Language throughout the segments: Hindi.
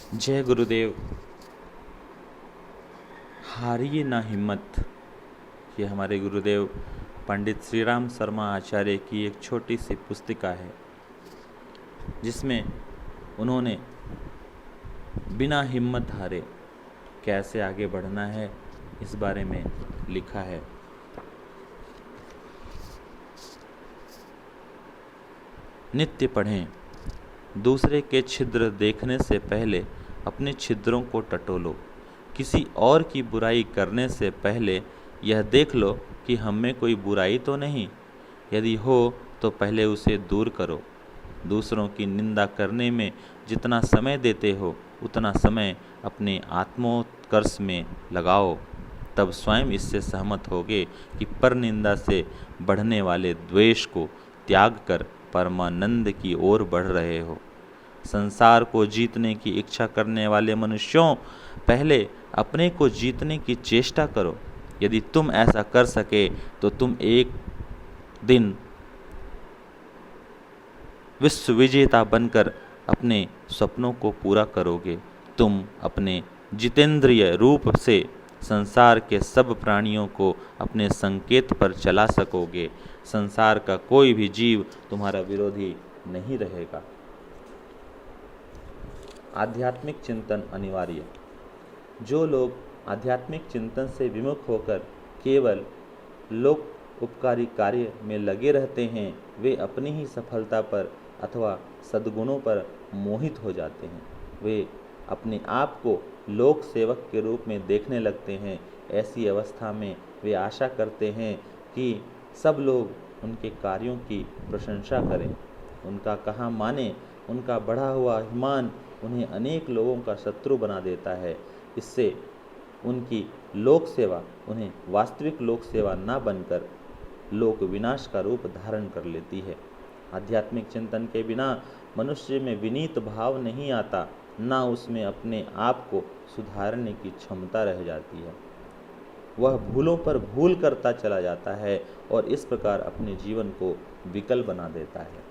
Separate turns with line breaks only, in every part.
जय गुरुदेव। हारिए ना हिम्मत, ये हमारे गुरुदेव पंडित श्री राम शर्मा आचार्य की एक छोटी सी पुस्तिका है, जिसमें उन्होंने बिना हिम्मत हारे कैसे आगे बढ़ना है इस बारे में लिखा है। नित्य पढ़ें। दूसरे के छिद्र देखने से पहले अपने छिद्रों को टटोलो। किसी और की बुराई करने से पहले यह देख लो कि हम में कोई बुराई तो नहीं। यदि हो तो पहले उसे दूर करो। दूसरों की निंदा करने में जितना समय देते हो उतना समय अपने आत्मोत्कर्ष में लगाओ। तब स्वयं इससे सहमत होगे कि पर निंदा से बढ़ने वाले द्वेष को त्याग कर परमानंद की ओर बढ़ रहे हो। संसार को जीतने की इच्छा करने वाले मनुष्यों, पहले अपने को जीतने की चेष्टा करो। यदि तुम ऐसा कर सके तो तुम एक दिन विश्व विजेता बनकर अपने सपनों को पूरा करोगे। तुम अपने जितेंद्रिय रूप से संसार के सब प्राणियों को अपने संकेत पर चला सकोगे। संसार का कोई भी जीव तुम्हारा विरोधी नहीं रहेगा। आध्यात्मिक चिंतन अनिवार्य। जो लोग आध्यात्मिक चिंतन से विमुख होकर केवल लोक उपकारी कार्य में लगे रहते हैं, वे अपनी ही सफलता पर अथवा सद्गुणों पर मोहित हो जाते हैं। वे अपने आप को लोक सेवक के रूप में देखने लगते हैं। ऐसी अवस्था में वे आशा करते हैं कि सब लोग उनके कार्यों की प्रशंसा करें, उनका कहा माने। उनका बढ़ा हुआ अभिमान उन्हें अनेक लोगों का शत्रु बना देता है। इससे उनकी लोक सेवा उन्हें वास्तविक लोक सेवा न बनकर लोक विनाश का रूप धारण कर लेती है। आध्यात्मिक चिंतन के बिना मनुष्य में विनीत भाव नहीं आता, ना उसमें अपने आप को सुधारने की क्षमता रह जाती है। वह भूलों पर भूल करता चला जाता है और इस प्रकार अपने जीवन को विकल बना देता है।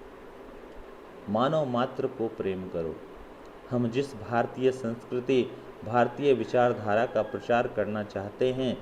मानव मात्र को प्रेम करो। हम जिस भारतीय संस्कृति, भारतीय विचारधारा का प्रचार करना चाहते हैं,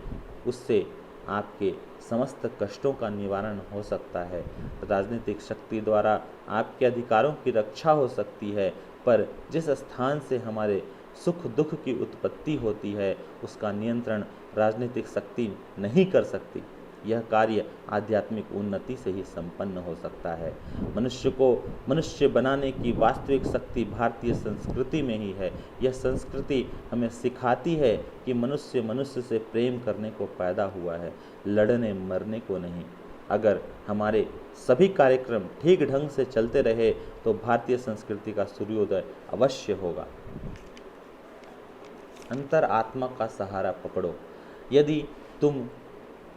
उससे आपके समस्त कष्टों का निवारण हो सकता है। राजनीतिक शक्ति द्वारा आपके अधिकारों की रक्षा हो सकती है, पर जिस स्थान से हमारे सुख दुख की उत्पत्ति होती है, उसका नियंत्रण राजनीतिक शक्ति नहीं कर सकती। यह कार्य आध्यात्मिक उन्नति से ही संपन्न हो सकता है। मनुष्य को मनुष्य बनाने की वास्तविक शक्ति भारतीय संस्कृति में ही है। यह संस्कृति हमें सिखाती है कि मनुष्य मनुष्य से प्रेम करने को पैदा हुआ है, लड़ने मरने को नहीं। अगर हमारे सभी कार्यक्रम ठीक ढंग से चलते रहे तो भारतीय संस्कृति का सूर्योदय अवश्य होगा। अंतर आत्मा का सहारा पकड़ो। यदि तुम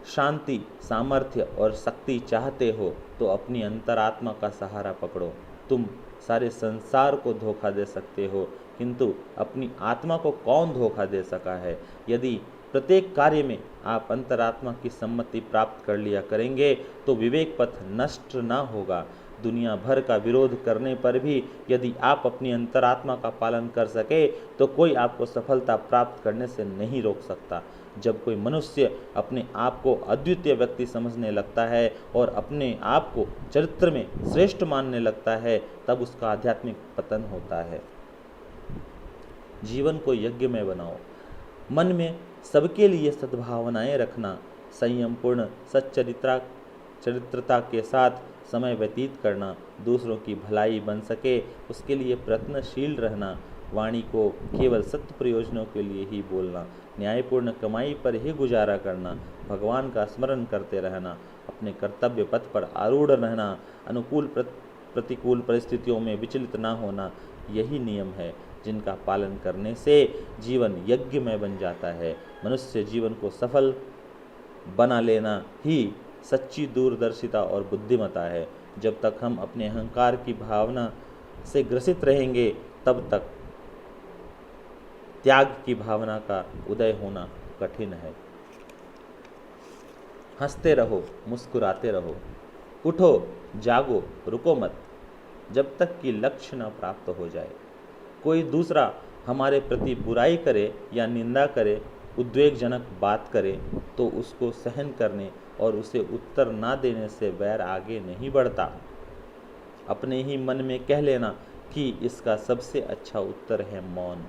शांति, सामर्थ्य और शक्ति चाहते हो तो अपनी अंतरात्मा का सहारा पकड़ो। तुम सारे संसार को धोखा दे सकते हो, किंतु अपनी आत्मा को कौन धोखा दे सका है? यदि प्रत्येक कार्य में आप अंतरात्मा की सम्मति प्राप्त कर लिया करेंगे तो विवेक पथ नष्ट न होगा। दुनिया भर का विरोध करने पर भी यदि आप अपनी अंतरात्मा का पालन कर सके तो कोई आपको सफलता प्राप्त करने से नहीं रोक सकता। जब कोई मनुष्य अपने आप को अद्वितीय व्यक्ति समझने लगता है और अपने आप को चरित्र में श्रेष्ठ मानने लगता है, तब उसका आध्यात्मिक पतन होता है। जीवन को यज्ञमय बनाओ। मन में सबके लिए सद्भावनाएं रखना, संयमपूर्ण चरित्रता के साथ समय व्यतीत करना, दूसरों की भलाई बन सके उसके लिए प्रयत्नशील रहना, वाणी को केवल सत्य प्रयोजनों के लिए ही बोलना, न्यायपूर्ण कमाई पर ही गुजारा करना, भगवान का स्मरण करते रहना, अपने कर्तव्य पथ पर आरूढ़ रहना, अनुकूल प्रतिकूल परिस्थितियों में विचलित न होना, यही नियम है जिनका पालन करने से जीवन यज्ञमय बन जाता है। मनुष्य जीवन को सफल बना लेना ही सच्ची दूरदर्शिता और बुद्धिमत्ता है। जब तक हम अपने अहंकार की भावना से ग्रसित रहेंगे, तब तक त्याग की भावना का उदय होना कठिन है। हंसते रहो, मुस्कुराते रहो, उठो, जागो, रुको मत, जब तक कि लक्ष्य न प्राप्त हो जाए। कोई दूसरा हमारे प्रति बुराई करे या निंदा करे, उद्वेगजनक बात करे, तो उसको सहन करने और उसे उत्तर ना देने से वैर आगे नहीं बढ़ता। अपने ही मन में कह लेना कि इसका सबसे अच्छा उत्तर है मौन।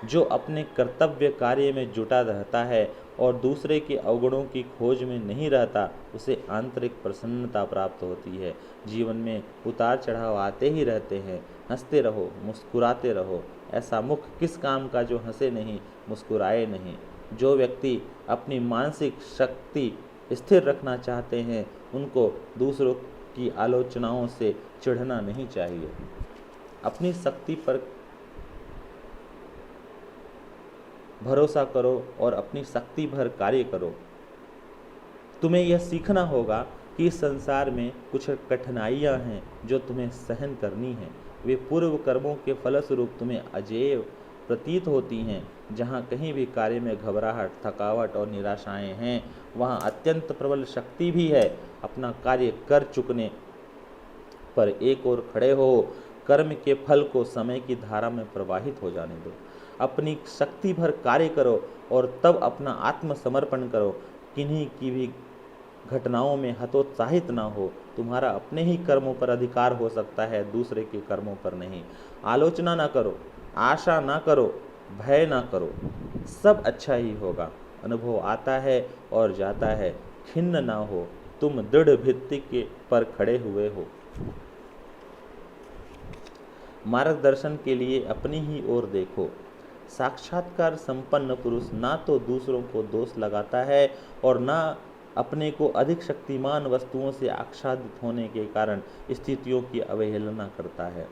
जो अपने कर्तव्य कार्य में जुटा रहता है और दूसरे के अवगुणों की खोज में नहीं रहता, उसे आंतरिक प्रसन्नता प्राप्त होती है। जीवन में उतार चढ़ाव आते ही रहते हैं, हंसते रहो, मुस्कुराते रहो। ऐसा मुख किस काम का जो हंसे नहीं, मुस्कुराए नहीं। जो व्यक्ति अपनी मानसिक शक्ति स्थिर रखना चाहते हैं, उनको दूसरों की आलोचनाओं से चिढ़ना नहीं चाहिए। अपनी शक्ति पर भरोसा करो और अपनी शक्ति भर कार्य करो। तुम्हें यह सीखना होगा कि इस संसार में कुछ कठिनाइयां हैं जो तुम्हें सहन करनी हैं। वे पूर्व कर्मों के फलस्वरूप तुम्हें अजेय प्रतीत होती हैं। जहाँ कहीं भी कार्य में घबराहट, थकावट और निराशाएं हैं, वहाँ अत्यंत प्रबल शक्ति भी है। अपना कार्य कर चुकने पर एक ओर खड़े हो, कर्म के फल को समय की धारा में प्रवाहित हो जाने दो। अपनी शक्ति भर कार्य करो और तब अपना आत्मसमर्पण करो। किन्हीं की भी घटनाओं में हतोत्साहित ना हो। तुम्हारा अपने ही कर्मों पर अधिकार हो सकता है, दूसरे के कर्मों पर नहीं। आलोचना ना करो, आशा ना करो, भय ना करो। सब अच्छा ही होगा। अनुभव आता है और जाता है। खिन्न ना हो, तुम दृढ़ भित्ति के पर खड़े हुए हो। मार्गदर्शन के लिए अपनी ही ओर देखो। साक्षात्कार संपन्न पुरुष ना तो दूसरों को दोष लगाता है और ना अपने को अधिक शक्तिमान वस्तुओं से आच्छादित होने के कारण स्थितियों की अवहेलना करता है।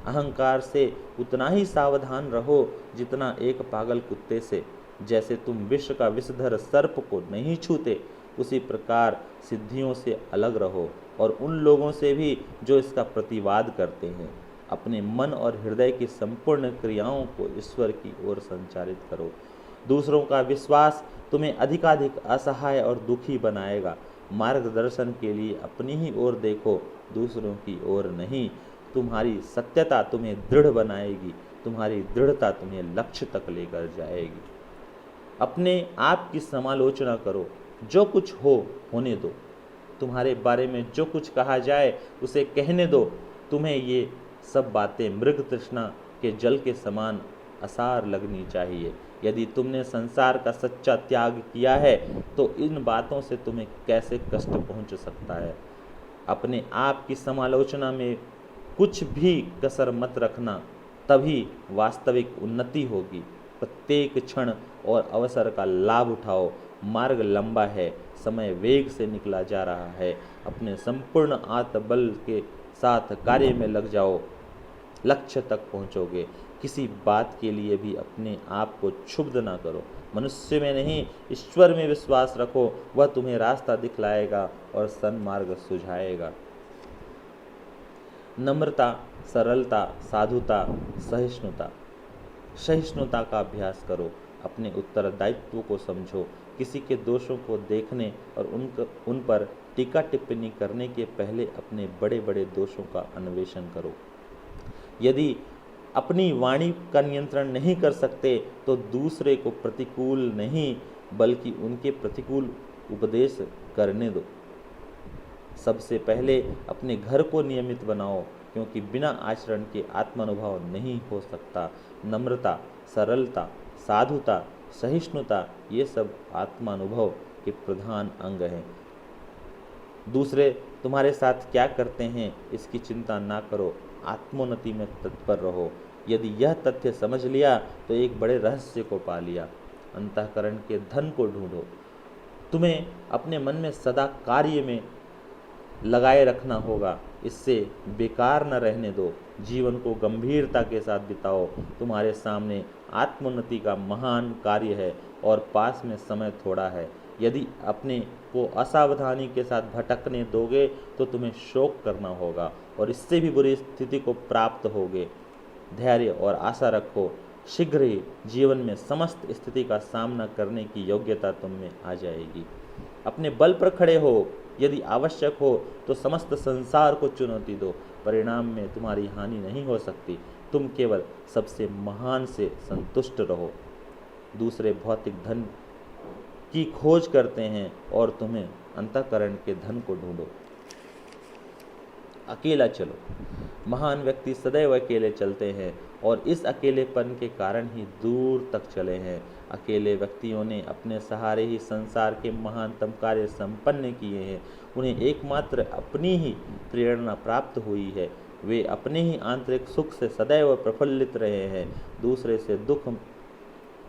अहंकार से उतना ही सावधान रहो जितना एक पागल कुत्ते से। जैसे तुम विश्व का विषधर सर्प को नहीं छूते, उसी प्रकार सिद्धियों से अलग रहो और उन लोगों से भी जो इसका प्रतिवाद करते हैं। अपने मन और हृदय की संपूर्ण क्रियाओं को ईश्वर की ओर संचालित करो। दूसरों का विश्वास तुम्हें अधिकाधिक असहाय और दुखी बनाएगा। मार्गदर्शन के लिए अपनी ही ओर देखो, दूसरों की ओर नहीं। तुम्हारी सत्यता तुम्हें दृढ़ बनाएगी, तुम्हारी दृढ़ता तुम्हें लक्ष्य तक लेकर जाएगी। अपने आप की समालोचना करो। जो कुछ हो होने दो। तुम्हारे बारे में जो कुछ कहा जाए उसे कहने दो। तुम्हें ये सब बातें मृग तृष्णा के जल के समान असार लगनी चाहिए। यदि तुमने संसार का सच्चा त्याग किया है तो इन बातों से तुम्हें कैसे कष्ट पहुंच सकता है। अपने आप की समालोचना में कुछ भी कसर मत रखना, तभी वास्तविक उन्नति होगी। प्रत्येक क्षण और अवसर का लाभ उठाओ। मार्ग लंबा है, समय वेग से निकला जा रहा है। अपने संपूर्ण आत्मबल के साथ कार्य में लग जाओ, लक्ष्य तक पहुंचोगे। किसी बात के लिए भी अपने आप को क्षुब्ध ना करो। मनुष्य में नहीं, ईश्वर में विश्वास रखो। वह तुम्हें रास्ता दिखलाएगा और सन्मार्ग सुझाएगा। नम्रता, सरलता, साधुता, सहिष्णुता। सहिष्णुता का अभ्यास करो। अपने उत्तरदायित्व को समझो। किसी के दोषों को देखने और उन पर टीका टिप्पणी करने के पहले अपने बड़े बड़े दोषों का अन्वेषण करो। यदि अपनी वाणी का नियंत्रण नहीं कर सकते तो दूसरे को प्रतिकूल नहीं बल्कि उनके प्रतिकूल उपदेश करने दो। सबसे पहले अपने घर को नियमित बनाओ, क्योंकि बिना आचरण के आत्मानुभव नहीं हो सकता। नम्रता, सरलता, साधुता, सहिष्णुता, ये सब आत्मानुभव के प्रधान अंग हैं। दूसरे तुम्हारे साथ क्या करते हैं इसकी चिंता ना करो, आत्मोन्नति में तत्पर रहो। यदि यह तथ्य समझ लिया तो एक बड़े रहस्य को पा लिया। अंतःकरण के धन को ढूंढो। तुम्हें अपने मन में सदा कार्य में लगाए रखना होगा, इससे बेकार न रहने दो। जीवन को गंभीरता के साथ बिताओ। तुम्हारे सामने आत्मोन्नति का महान कार्य है और पास में समय थोड़ा है। यदि अपने को असावधानी के साथ भटकने दोगे तो तुम्हें शोक करना होगा और इससे भी बुरी स्थिति को प्राप्त होगे। धैर्य और आशा रखो, शीघ्र ही जीवन में समस्त स्थिति का सामना करने की योग्यता तुम में आ जाएगी। अपने बल पर खड़े हो। यदि आवश्यक हो तो समस्त संसार को चुनौती दो, परिणाम में तुम्हारी हानि नहीं हो सकती। तुम केवल सबसे महान से संतुष्ट रहो। दूसरे भौतिक धन की खोज करते हैं और तुम्हें अंतःकरण के धन को ढूंढो। अकेला चलो। महान व्यक्ति सदैव अकेले चलते हैं और इस अकेलेपन के कारण ही दूर तक चले हैं। अकेले व्यक्तियों ने अपने सहारे ही संसार के महानतम कार्य संपन्न किए हैं। उन्हें एकमात्र अपनी ही प्रेरणा प्राप्त हुई है। वे अपने ही आंतरिक सुख से सदैव प्रफुल्लित रहे हैं। दूसरे से दुख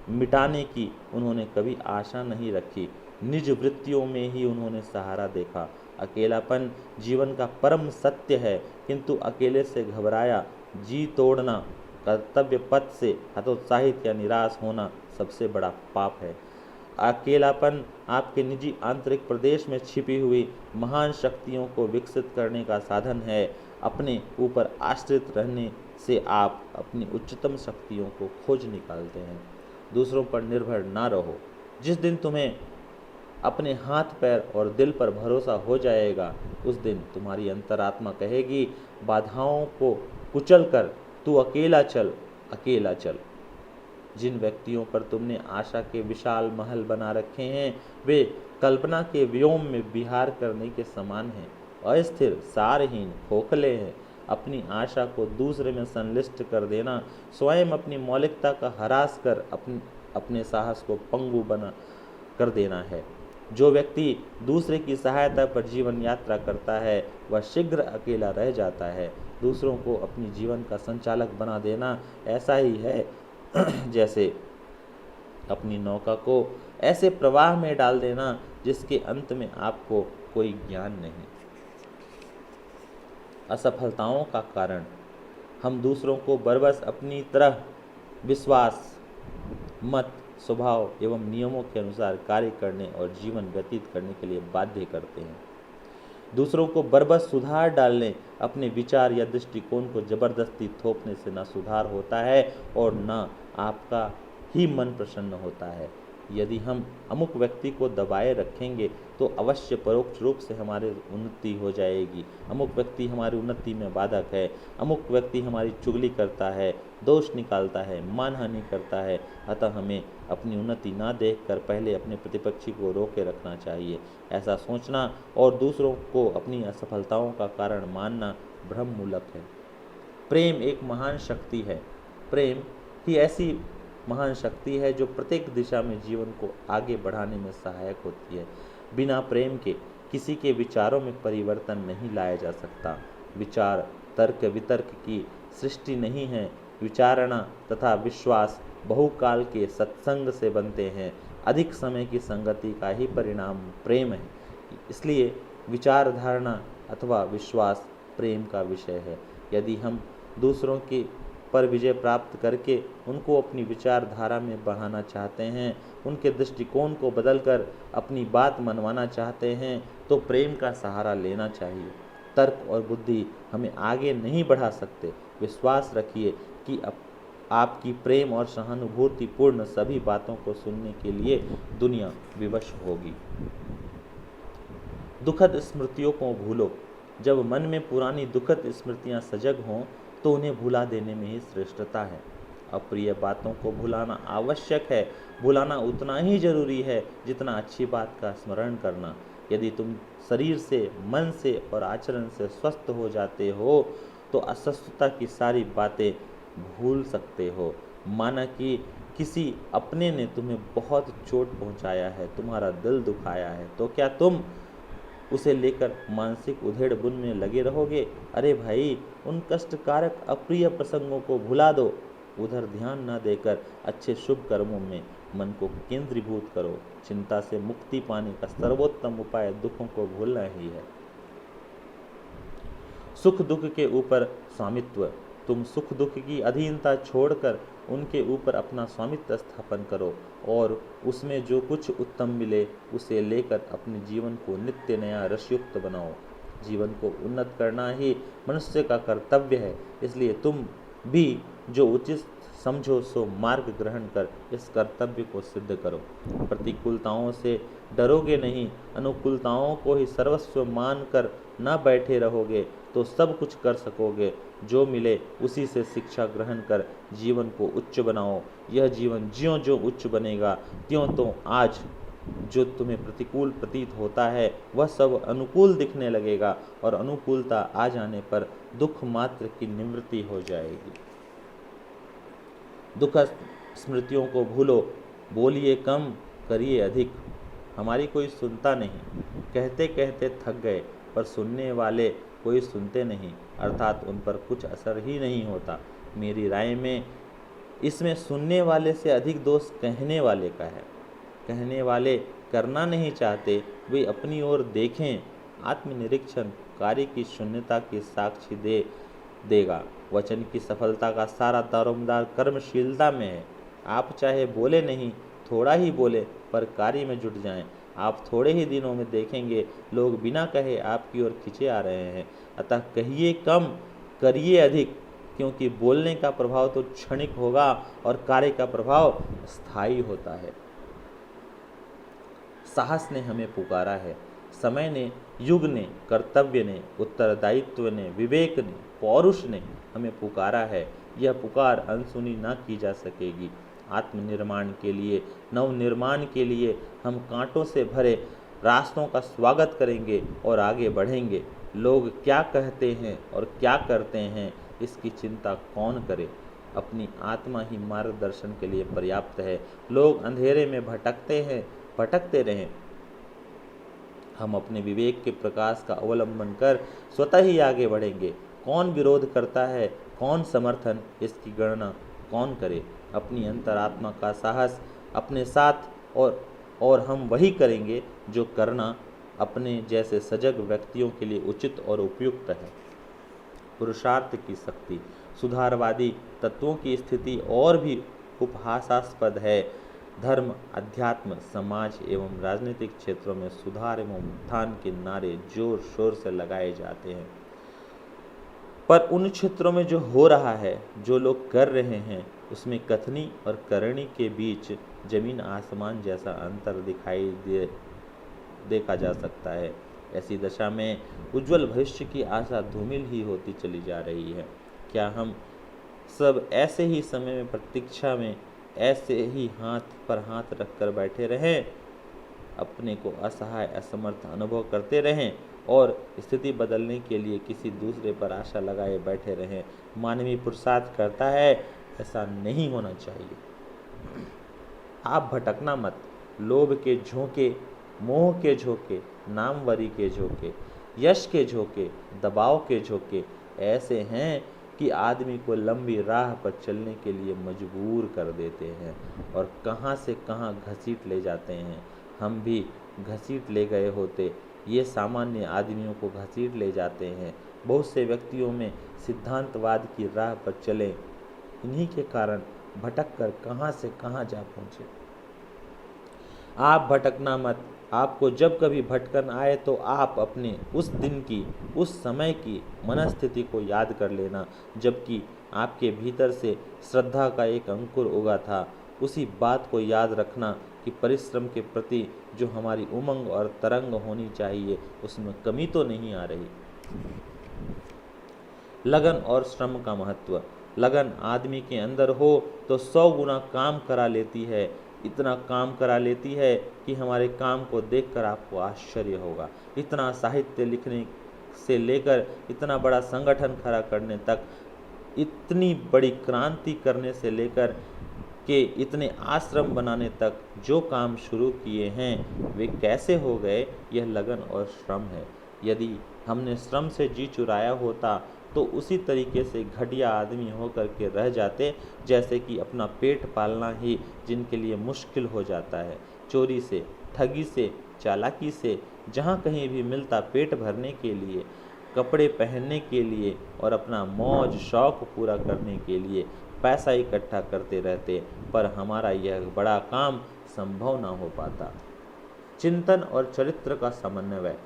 मिटाने की उन्होंने कभी आशा नहीं रखी। निज वृत्तियों में ही उन्होंने सहारा देखा। अकेलापन जीवन का परम सत्य है, किंतु अकेले से घबराया, जी तोड़ना, कर्तव्य पथ से हतोत्साहित या निराश होना सबसे बड़ा पाप है। अकेलापन आपके निजी आंतरिक प्रदेश में छिपी हुई महान शक्तियों को विकसित करने का साधन है। अपने ऊपर आश्रित रहने से आप अपनी उच्चतम शक्तियों को खोज निकालते हैं। दूसरों पर निर्भर ना रहो। जिस दिन तुम्हें अपने हाथ पैर और दिल पर भरोसा हो जाएगा, उस दिन तुम्हारी अंतरात्मा कहेगी, बाधाओं को कुचल कर तू अकेला चल, अकेला चल। जिन व्यक्तियों पर तुमने आशा के विशाल महल बना रखे हैं, वे कल्पना के व्योम में विहार करने के समान हैं। अस्थिर, सारहीन, खोखले हैं। अपनी आशा को दूसरे में संलिष्ट कर देना, स्वयं अपनी मौलिकता का ह्रास कर अपने साहस को पंगु बना कर देना है। जो व्यक्ति दूसरे की सहायता पर जीवन यात्रा करता है, वह शीघ्र अकेला रह जाता है। दूसरों को अपनी जीवन का संचालक बना देना ऐसा ही है जैसे अपनी नौका को ऐसे प्रवाह में डाल देना जिसके अंत में आपको कोई ज्ञान नहीं। असफलताओं का कारण हम दूसरों को बरबस अपनी तरह विश्वास, मत, स्वभाव एवं नियमों के अनुसार कार्य करने और जीवन व्यतीत करने के लिए बाध्य करते हैं। दूसरों को बरबस सुधार डालने, अपने विचार या दृष्टिकोण को जबरदस्ती थोपने से न सुधार होता है और न आपका ही मन प्रसन्न होता है। यदि हम अमुक व्यक्ति को दबाए रखेंगे तो अवश्य परोक्ष रूप से हमारी उन्नति हो जाएगी। अमुक व्यक्ति हमारी उन्नति में बाधक है, अमुक व्यक्ति हमारी चुगली करता है, दोष निकालता है, मानहानि करता है। अतः हमें अपनी उन्नति ना देखकर पहले अपने प्रतिपक्षी को रोके रखना चाहिए। ऐसा सोचना और दूसरों को अपनी असफलताओं का कारण मानना भ्रम मूलक है। प्रेम एक महान शक्ति है। प्रेम ही ऐसी महान शक्ति है जो प्रत्येक दिशा में जीवन को आगे बढ़ाने में सहायक होती है। बिना प्रेम के किसी के विचारों में परिवर्तन नहीं लाया जा सकता। विचार तर्क वितर्क की सृष्टि नहीं है। विचारणा तथा विश्वास बहुकाल के सत्संग से बनते हैं। अधिक समय की संगति का ही परिणाम प्रेम है। इसलिए विचार धारणा अथवा विश्वास प्रेम का विषय है। यदि हम दूसरों की पर विजय प्राप्त करके उनको अपनी विचारधारा में बढ़ाना चाहते हैं, उनके दृष्टिकोण को बदलकर अपनी बात मनवाना चाहते हैं, तो प्रेम का सहारा लेना चाहिए। तर्क और बुद्धि हमें आगे नहीं बढ़ा सकते। विश्वास रखिए कि आपकी प्रेम और सहानुभूतिपूर्ण सभी बातों को सुनने के लिए दुनिया विवश होगी। दुखद स्मृतियों को भूलो। जब मन में पुरानी दुखद स्मृतियां सजग हों तो उन्हें भुला देने में ही श्रेष्ठता है। अप्रिय बातों को भुलाना आवश्यक है। भुलाना उतना ही जरूरी है जितना अच्छी बात का स्मरण करना। यदि तुम शरीर से, मन से और आचरण से स्वस्थ हो जाते हो तो अस्वस्थता की सारी बातें भूल सकते हो। माना कि किसी अपने ने तुम्हें बहुत चोट पहुंचाया है, तुम्हारा दिल दुखाया है, तो क्या तुम उसे लेकर मानसिक उधेड़-बुन में लगे रहोगे? अरे भाई, उन कष्टकारक अप्रिय प्रसंगों को भुला दो। उधर ध्यान न देकर अच्छे शुभ कर्मों में मन को केंद्रीभूत करो। चिंता से मुक्ति पाने का सर्वोत्तम उपाय दुखों को भूलना ही है। सुख दुख के ऊपर स्वामित्व। तुम सुख दुख की अधीनता छोड़कर उनके ऊपर अपना स्वामित्व स्थापन करो और उसमें जो कुछ उत्तम मिले उसे लेकर अपने जीवन को नित्य नया रसयुक्त बनाओ। जीवन को उन्नत करना ही मनुष्य का कर्तव्य है। इसलिए तुम भी जो उचित समझो सो मार्ग ग्रहण कर इस कर्तव्य को सिद्ध करो। प्रतिकूलताओं से डरोगे नहीं, अनुकूलताओं को ही सर्वस्व मान कर न बैठे रहोगे तो सब कुछ कर सकोगे। जो मिले उसी से शिक्षा ग्रहण कर जीवन को उच्च बनाओ। यह जीवन ज्यों ज्यों उच्च बनेगा त्यों तो आज जो तुम्हें प्रतिकूल प्रतीत होता है वह सब अनुकूल दिखने लगेगा और अनुकूलता आ जाने पर दुख मात्र की निवृत्ति हो जाएगी। दुख स्मृतियों को भूलो, बोलिए कम, करिए अधिक। हमारी कोई सुनता नहीं, कहते कहते थक गए, पर सुनने वाले कोई सुनते नहीं, अर्थात उन पर कुछ असर ही नहीं होता। मेरी राय में इसमें सुनने वाले से अधिक दोष कहने वाले का है। कहने वाले करना नहीं चाहते, वे अपनी ओर देखें। आत्मनिरीक्षण कार्य की शून्यता की साक्षी देगा। वचन की सफलता का सारा दारोमदार कर्मशीलता में है। आप चाहे बोले नहीं, थोड़ा ही बोले, पर कार्य में जुट जाएं। आप थोड़े ही दिनों में देखेंगे लोग बिना कहे आपकी ओर खींचे आ रहे हैं। अतः कहिए कम, करिए अधिक, क्योंकि बोलने का प्रभाव तो क्षणिक होगा और कार्य का प्रभाव स्थायी होता है। साहस ने हमें पुकारा है, समय ने, युग ने, कर्तव्य ने, उत्तरदायित्व ने, विवेक ने, पौरुष ने हमें पुकारा है। यह पुकार अनसुनी न की जा सकेगी। आत्मनिर्माण के लिए, नवनिर्माण के लिए हम कांटों से भरे रास्तों का स्वागत करेंगे और आगे बढ़ेंगे। लोग क्या कहते हैं और क्या करते हैं इसकी चिंता कौन करे। अपनी आत्मा ही मार्गदर्शन के लिए पर्याप्त है। लोग अंधेरे में भटकते हैं, भटकते रहें। हम अपने विवेक के प्रकाश का अवलंबन कर स्वतः ही आगे बढ़ेंगे। कौन विरोध करता है, कौन समर्थन, इसकी गणना कौन करे। अपनी अंतरात्मा का साहस अपने साथ और हम वही करेंगे जो करना अपने जैसे सजग व्यक्तियों के लिए उचित और उपयुक्त है। पुरुषार्थ की शक्ति, सुधारवादी तत्वों की स्थिति और भी उपहासास्पद है। धर्म, अध्यात्म, समाज एवं राजनीतिक क्षेत्रों में सुधार एवं उत्थान के नारे जोर शोर से लगाए जाते हैं, पर उन क्षेत्रों में जो हो रहा है, जो लोग कर रहे हैं, उसमें कथनी और करनी के बीच जमीन आसमान जैसा अंतर देखा जा सकता है। ऐसी दशा में उज्जवल भविष्य की आशा धूमिल ही होती चली जा रही है। क्या हम सब ऐसे ही समय में प्रतीक्षा में ऐसे ही हाथ पर हाथ रखकर बैठे रहें, अपने को असहाय असमर्थ अनुभव करते रहें और स्थिति बदलने के लिए किसी दूसरे पर आशा लगाए बैठे रहें? मानवीय पुरुषार्थ करता है, ऐसा नहीं होना चाहिए। आप भटकना मत। लोभ के झोंके, मोह के झोंके, नामवरी के झोंके, यश के झोंके, दबाव के झोंके ऐसे हैं कि आदमी को लंबी राह पर चलने के लिए मजबूर कर देते हैं और कहां से कहां घसीट ले जाते हैं। हम भी घसीट ले गए होते, ये सामान्य आदमियों को घसीट ले जाते हैं। बहुत से व्यक्तियों में सिद्धांतवाद की राह पर चले, इन्हीं के कारण भटक कर कहां से कहां जा पहुंचे। आप भटकना मत। आपको जब कभी भटकन आए तो आप अपने उस दिन की, उस समय की मनस्थिति को याद कर लेना, जबकि आपके भीतर से श्रद्धा का एक अंकुर उगा था। उसी बात को याद रखना कि परिश्रम के प्रति जो हमारी उमंग और तरंग होनी चाहिए, उसमें कमी तो नहीं आ रही। लगन और श्रम का महत्व। लगन आदमी के अंदर हो तो 100 गुना काम करा लेती है। इतना काम करा लेती है कि हमारे काम को देखकर आपको आश्चर्य होगा। इतना साहित्य लिखने से लेकर इतना बड़ा संगठन खड़ा करने तक, इतनी बड़ी क्रांति करने से लेकर के इतने आश्रम बनाने तक जो काम शुरू किए हैं वे कैसे हो गए, यह लगन और श्रम है। यदि हमने श्रम से जी चुराया होता तो उसी तरीके से घटिया आदमी होकर के रह जाते, जैसे कि अपना पेट पालना ही जिनके लिए मुश्किल हो जाता है। चोरी से, ठगी से, चालाकी से, जहाँ कहीं भी मिलता पेट भरने के लिए, कपड़े पहनने के लिए और अपना मौज शौक पूरा करने के लिए पैसा इकट्ठा करते रहते, पर हमारा यह बड़ा काम संभव ना हो पाता। चिंतन और चरित्र का समन्वय।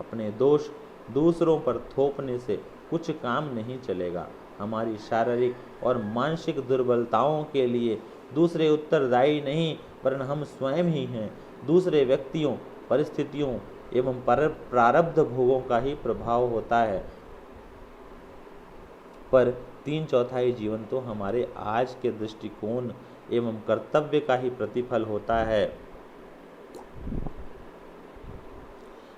अपने दोष दूसरों पर थोपने से कुछ काम नहीं चलेगा। हमारी शारीरिक और मानसिक दुर्बलताओं के लिए दूसरे उत्तरदायी नहीं, वरन हम स्वयं ही हैं। दूसरे व्यक्तियों, परिस्थितियों एवं प्रारब्ध भोगों का ही प्रभाव होता है। पर 3/4 जीवन तो हमारे आज के दृष्टिकोण एवं कर्तव्य का ही प्रतिफल होता है।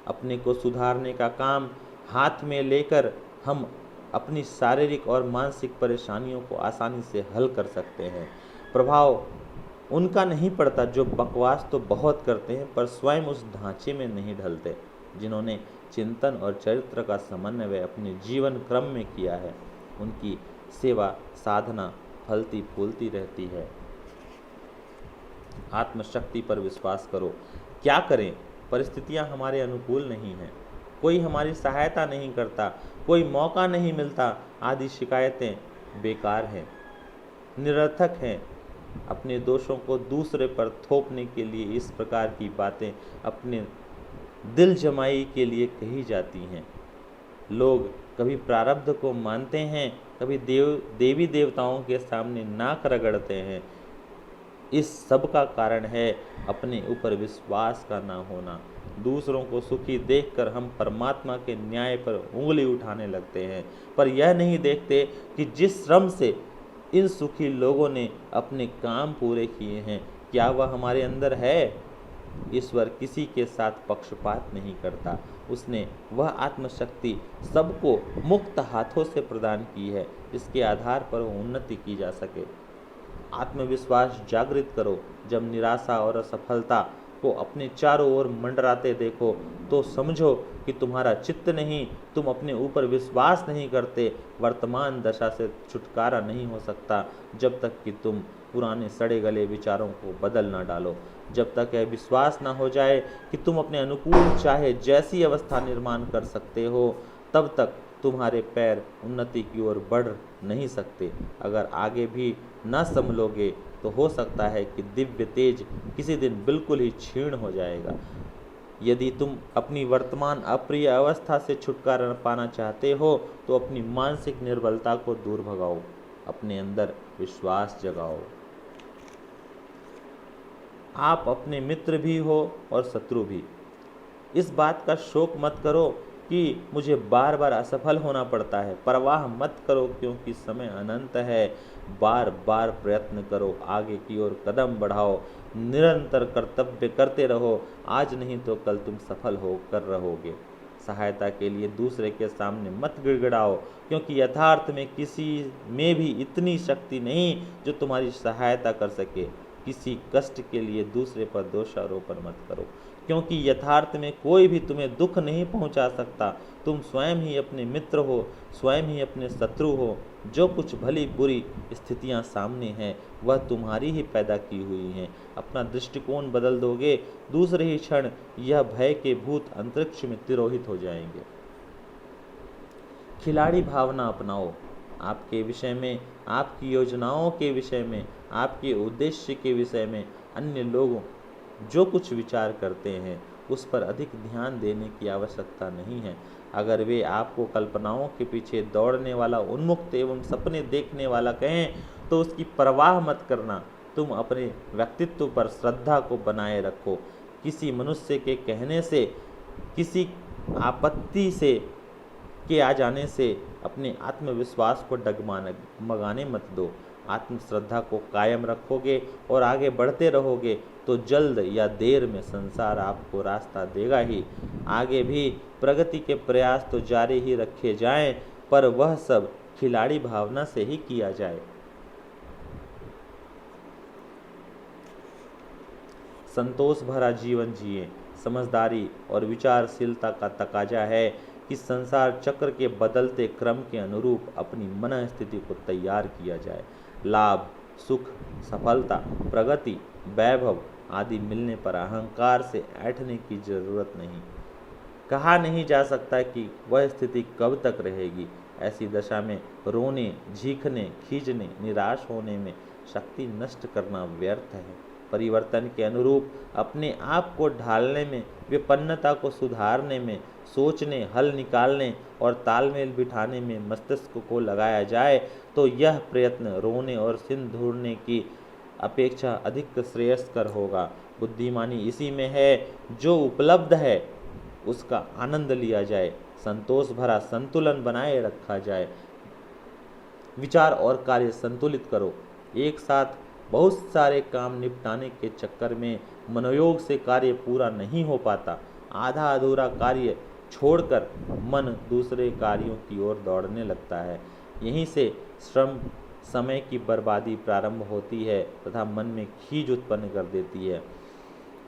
अपने को सुधारने का काम हाथ में लेकर हम अपनी शारीरिक और मानसिक परेशानियों को आसानी से हल कर सकते हैं। प्रभाव उनका नहीं पड़ता जो बकवास तो बहुत करते हैं पर स्वयं उस ढांचे में नहीं ढलते। जिन्होंने चिंतन और चरित्र का समन्वय अपने जीवन क्रम में किया है, उनकी सेवा साधना फलती फूलती रहती है। आत्मशक्ति पर विश्वास करो। क्या करें, परिस्थितियां हमारे अनुकूल नहीं हैं, कोई हमारी सहायता नहीं करता, कोई मौका नहीं मिलता आदि शिकायतें बेकार हैं, निरर्थक हैं। अपने दोषों को दूसरे पर थोपने के लिए इस प्रकार की बातें अपने दिल जमाई के लिए कही जाती हैं। लोग कभी प्रारब्ध को मानते हैं, कभी देवी देवताओं के सामने नाक रगड़ते हैं। इस सब का कारण है अपने ऊपर विश्वास का ना होना। दूसरों को सुखी देखकर हम परमात्मा के न्याय पर उंगली उठाने लगते हैं, पर यह नहीं देखते कि जिस श्रम से इन सुखी लोगों ने अपने काम पूरे किए हैं, क्या वह हमारे अंदर है? ईश्वर किसी के साथ पक्षपात नहीं करता। उसने वह आत्मशक्ति सबको मुक्त हाथों से प्रदान की है, इसके आधार पर उन्नति की जा सके। आत्मविश्वास जागृत करो। जब निराशा और असफलता को अपने चारों ओर मंडराते देखो तो समझो कि तुम्हारा चित्त नहीं, तुम अपने ऊपर विश्वास नहीं करते। वर्तमान दशा से छुटकारा नहीं हो सकता जब तक कि तुम पुराने सड़े गले विचारों को बदल ना डालो। जब तक यह विश्वास ना हो जाए कि तुम अपने अनुकूल चाहे जैसी अवस्था निर्माण कर सकते हो, तब तक तुम्हारे पैर उन्नति की ओर बढ़ नहीं सकते। अगर आगे भी न संभलोगे तो हो सकता है कि दिव्य तेज किसी दिन बिल्कुल ही क्षीण हो जाएगा। यदि तुम अपनी वर्तमान अप्रिय अवस्था से छुटकारा पाना चाहते हो तो अपनी मानसिक निर्बलता को दूर भगाओ, अपने अंदर विश्वास जगाओ। आप अपने मित्र भी हो और शत्रु भी। इस बात का शोक मत करो कि मुझे बार बार असफल होना पड़ता है। परवाह मत करो क्योंकि समय अनंत है। बार बार प्रयत्न करो, आगे की ओर कदम बढ़ाओ, निरंतर कर्तव्य करते रहो। आज नहीं तो कल तुम सफल होकर रहोगे। सहायता के लिए दूसरे के सामने मत गिड़गिड़ाओ क्योंकि यथार्थ में किसी में भी इतनी शक्ति नहीं जो तुम्हारी सहायता कर सके। किसी कष्ट के लिए दूसरे पर दोषारोपण मत करो क्योंकि यथार्थ में कोई भी तुम्हें दुख नहीं पहुंचा सकता। तुम स्वयं ही अपने मित्र हो, स्वयं ही अपने शत्रु हो। जो कुछ भली बुरी स्थितियां सामने हैं वह तुम्हारी ही पैदा की हुई हैं। अपना दृष्टिकोण बदल दोगे, दूसरे ही क्षण यह भय के भूत अंतरिक्ष में तिरोहित हो जाएंगे। खिलाड़ी भावना अपनाओ। आपके विषय में, आपकी योजनाओं के विषय में, आपके उद्देश्य के विषय में अन्य लोग जो कुछ विचार करते हैं उस पर अधिक ध्यान देने की आवश्यकता नहीं है। अगर वे आपको कल्पनाओं के पीछे दौड़ने वाला, उन्मुक्त एवं सपने देखने वाला कहें तो उसकी परवाह मत करना। तुम अपने व्यक्तित्व पर श्रद्धा को बनाए रखो। किसी मनुष्य के कहने से, किसी आपत्ति से के आ जाने से अपने आत्मविश्वास को डगमगाने मत दो। आत्मश्रद्धा को कायम रखोगे और आगे बढ़ते रहोगे तो जल्द या देर में संसार आपको रास्ता देगा ही। आगे भी प्रगति के प्रयास तो जारी ही रखे जाएं, पर वह सब खिलाड़ी भावना से ही किया जाए। संतोष भरा जीवन जिए। समझदारी और विचारशीलता का तकाजा है कि संसार चक्र के बदलते क्रम के अनुरूप अपनी मन स्थिति को तैयार किया जाए। लाभ, सुख, सफलता, प्रगति, वैभव आदि मिलने पर अहंकार से ऐंठने की जरूरत नहीं। कहा नहीं जा सकता कि वह स्थिति कब तक रहेगी। ऐसी दशा में रोने, झींकने, खींचने, निराश होने में शक्ति नष्ट करना व्यर्थ है। परिवर्तन के अनुरूप अपने आप को ढालने में, विपन्नता को सुधारने में, सोचने, हल निकालने और तालमेल बिठाने में मस्तिष्क को लगाया जाए तो यह प्रयत्न रोने और सिर ढूंढने की अपेक्षा अधिक श्रेयस्कर होगा। बुद्धिमानी इसी में है, जो उपलब्ध है उसका आनंद लिया जाए, संतोष भरा संतुलन बनाए रखा जाए। विचार और कार्य संतुलित करो। एक साथ बहुत सारे काम निपटाने के चक्कर में मनोयोग से कार्य पूरा नहीं हो पाता। आधा अधूरा कार्य छोड़कर मन दूसरे कार्यों की ओर दौड़ने लगता है। यहीं से श्रम समय की बर्बादी प्रारंभ होती है तथा मन में खीज उत्पन्न कर देती है।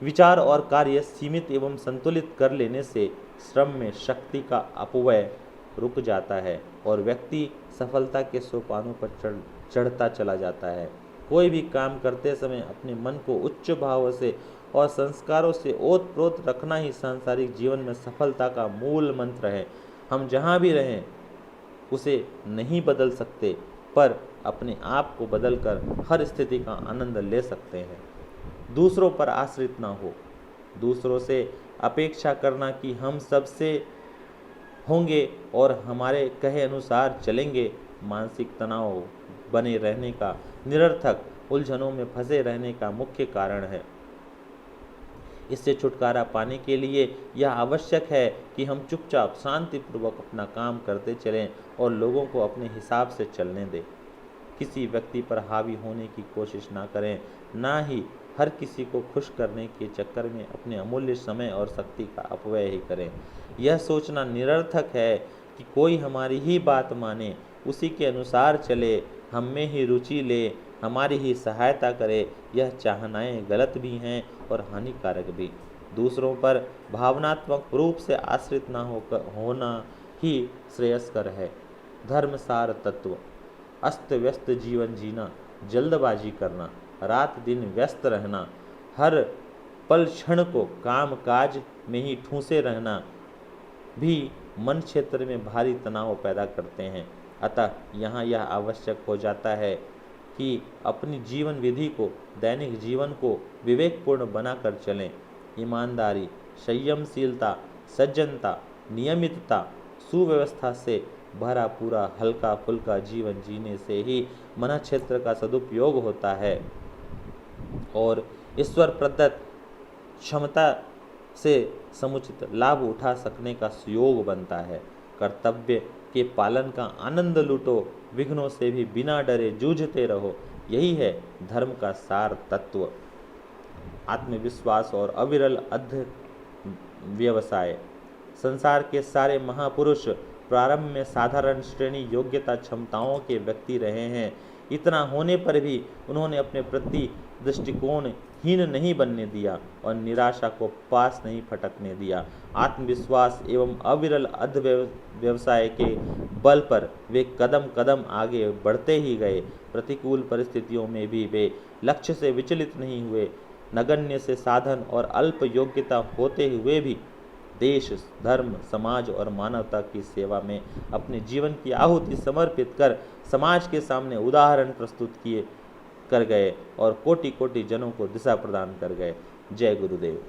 विचार और कार्य सीमित एवं संतुलित कर लेने से श्रम में शक्ति का अपव्यय रुक जाता है और व्यक्ति सफलता के सोपानों पर चढ़ता चला जाता है। कोई भी काम करते समय अपने मन को उच्च भाव से और संस्कारों से ओतप्रोत रखना ही सांसारिक जीवन में सफलता का मूल मंत्र है। हम जहाँ भी रहें उसे नहीं बदल सकते, पर अपने आप को बदलकर हर स्थिति का आनंद ले सकते हैं। दूसरों पर आश्रित ना हो। दूसरों से अपेक्षा करना कि हम सबसे होंगे और हमारे कहे अनुसार चलेंगे, मानसिक तनाव बने रहने का, निरर्थक उलझनों में फंसे रहने का मुख्य कारण है। इससे छुटकारा पाने के लिए यह आवश्यक है कि हम चुपचाप शांतिपूर्वक अपना काम करते चलें और लोगों को अपने हिसाब से चलने दें। किसी व्यक्ति पर हावी होने की कोशिश ना करें, ना ही हर किसी को खुश करने के चक्कर में अपने अमूल्य समय और शक्ति का अपव्यय ही करें। यह सोचना निरर्थक है कि कोई हमारी ही बात माने, उसी के अनुसार चले, हम में ही रुचि ले, हमारी ही सहायता करे, यह चाहनाएं गलत भी हैं और हानिकारक भी। दूसरों पर भावनात्मक रूप से आश्रित ना होना ही श्रेयस्कर है। धर्मसार तत्व: अस्त व्यस्त जीवन जीना, जल्दबाजी करना, रात दिन व्यस्त रहना, हर पल क्षण को काम काज में ही ठूंसे रहना भी मन क्षेत्र में भारी तनाव पैदा करते हैं। अतः यहाँ यह आवश्यक हो जाता है कि अपनी जीवन विधि को, दैनिक जीवन को विवेकपूर्ण बनाकर चलें। ईमानदारी, संयमशीलता, सज्जनता, नियमितता, सुव्यवस्था से भरा पूरा हल्का फुल्का जीवन जीने से ही मन क्षेत्र का सदुपयोग होता है और ईश्वर प्रदत्त क्षमता से समुचित लाभ उठा सकने का सुयोग बनता है। कर्तव्य के पालन का आनंद लूटो, विघ्नों से भी बिना डरे जूझते रहो, यही है धर्म का सार तत्व। आत्मविश्वास और अविरल अध्यवसाय: संसार के सारे महापुरुष प्रारंभ में साधारण श्रेणी योग्यता क्षमताओं के व्यक्ति रहे हैं। इतना होने पर भी उन्होंने अपने प्रति दृष्टिकोण हीन नहीं बनने दिया और निराशा को पास नहीं फटकने दिया। आत्मविश्वास एवं अविरल व्यवसाय के बल पर वे कदम कदम आगे बढ़ते ही गए। प्रतिकूल परिस्थितियों में भी वे लक्ष्य से विचलित नहीं हुए। नगण्य से साधन और अल्प योग्यता होते हुए भी देश, धर्म, समाज और मानवता की सेवा में अपने जीवन की आहुति समर्पित कर समाज के सामने उदाहरण प्रस्तुत कर गए और कोटि कोटि जनों को दिशा प्रदान कर गए। जय गुरुदेव।